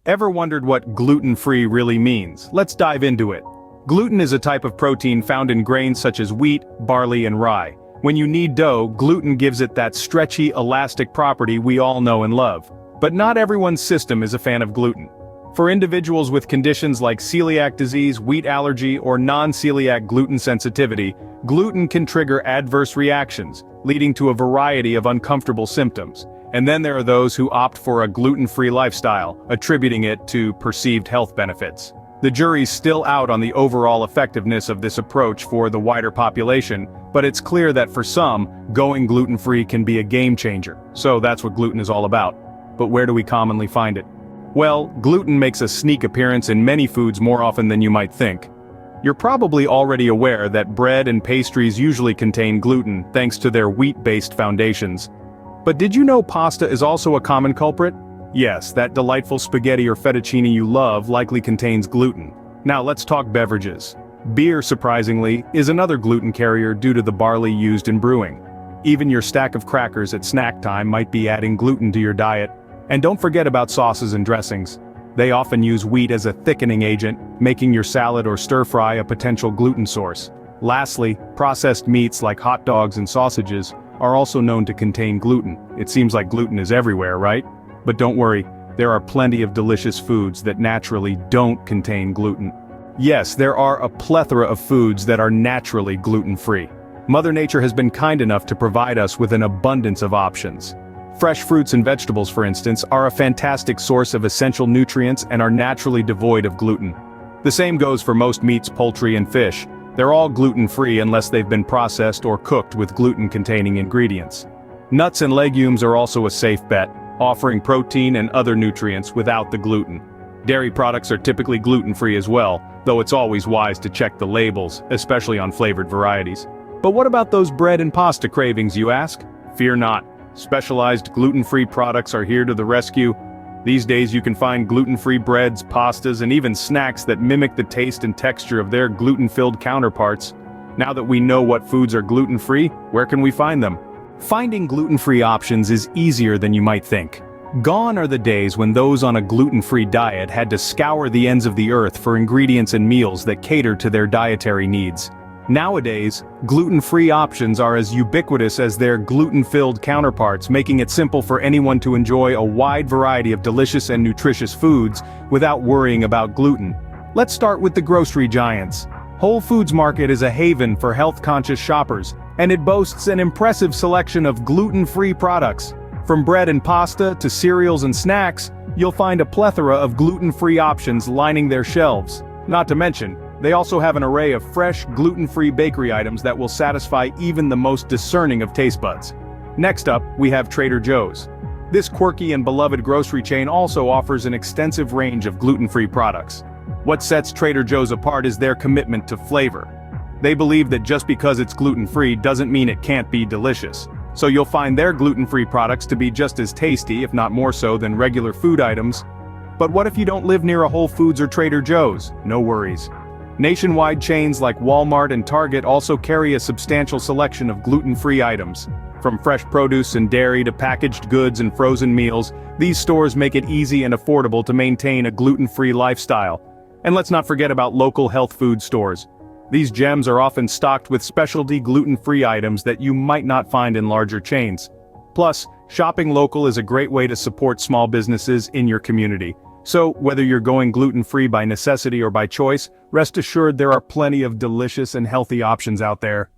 Ever wondered what gluten-free really means? Let's dive into it. Gluten is a type of protein found in grains such as wheat, barley, and rye. When you knead dough, gluten gives it that stretchy, elastic property we all know and love. But not everyone's system is a fan of gluten. For individuals with conditions like celiac disease, wheat allergy, or non-celiac gluten sensitivity, gluten can trigger adverse reactions, leading to a variety of uncomfortable symptoms. And then there are those who opt for a gluten-free lifestyle, attributing it to perceived health benefits. The jury's still out on the overall effectiveness of this approach for the wider population, but it's clear that for some, going gluten-free can be a game changer. So that's what gluten is all about. But where do we commonly find it? Well, gluten makes a sneak appearance in many foods more often than you might think. You're probably already aware that bread and pastries usually contain gluten thanks to their wheat-based foundations. But did you know pasta is also a common culprit? Yes, that delightful spaghetti or fettuccine you love likely contains gluten. Now let's talk beverages. Beer, surprisingly, is another gluten carrier due to the barley used in brewing. Even your stack of crackers at snack time might be adding gluten to your diet. And don't forget about sauces and dressings. They often use wheat as a thickening agent, making your salad or stir-fry a potential gluten source. Lastly, processed meats like hot dogs and sausages are also known to contain gluten. It seems like gluten is everywhere, right? But don't worry, there are plenty of delicious foods that naturally don't contain gluten. Yes, there are a plethora of foods that are naturally gluten-free. Mother Nature has been kind enough to provide us with an abundance of options. Fresh fruits and vegetables, for instance, are a fantastic source of essential nutrients and are naturally devoid of gluten. The same goes for most meats, poultry, and fish. They're all gluten-free unless they've been processed or cooked with gluten-containing ingredients. Nuts and legumes are also a safe bet, offering protein and other nutrients without the gluten. Dairy products are typically gluten-free as well, though it's always wise to check the labels, especially on flavored varieties. But what about those bread and pasta cravings, you ask? Fear not. Specialized gluten-free products are here to the rescue. These days you can find gluten-free breads, pastas, and even snacks that mimic the taste and texture of their gluten-filled counterparts. Now that we know what foods are gluten-free, where can we find them? Finding gluten-free options is easier than you might think. Gone are the days when those on a gluten-free diet had to scour the ends of the earth for ingredients and meals that cater to their dietary needs. Nowadays, gluten-free options are as ubiquitous as their gluten-filled counterparts, making it simple for anyone to enjoy a wide variety of delicious and nutritious foods without worrying about gluten. Let's start with the grocery giants. Whole Foods Market is a haven for health-conscious shoppers, and it boasts an impressive selection of gluten-free products. From bread and pasta to cereals and snacks, you'll find a plethora of gluten-free options lining their shelves. Not to mention, they also have an array of fresh, gluten-free bakery items that will satisfy even the most discerning of taste buds. Next up, we have Trader Joe's. This quirky and beloved grocery chain also offers an extensive range of gluten-free products. What sets Trader Joe's apart is their commitment to flavor. They believe that just because it's gluten-free doesn't mean it can't be delicious. So you'll find their gluten-free products to be just as tasty, if not more so, than regular food items. But what if you don't live near a Whole Foods or Trader Joe's? No worries. Nationwide chains like Walmart and Target also carry a substantial selection of gluten-free items. From fresh produce and dairy to packaged goods and frozen meals, these stores make it easy and affordable to maintain a gluten-free lifestyle. And let's not forget about local health food stores. These gems are often stocked with specialty gluten-free items that you might not find in larger chains. Plus, shopping local is a great way to support small businesses in your community. So, whether you're going gluten-free by necessity or by choice, rest assured there are plenty of delicious and healthy options out there.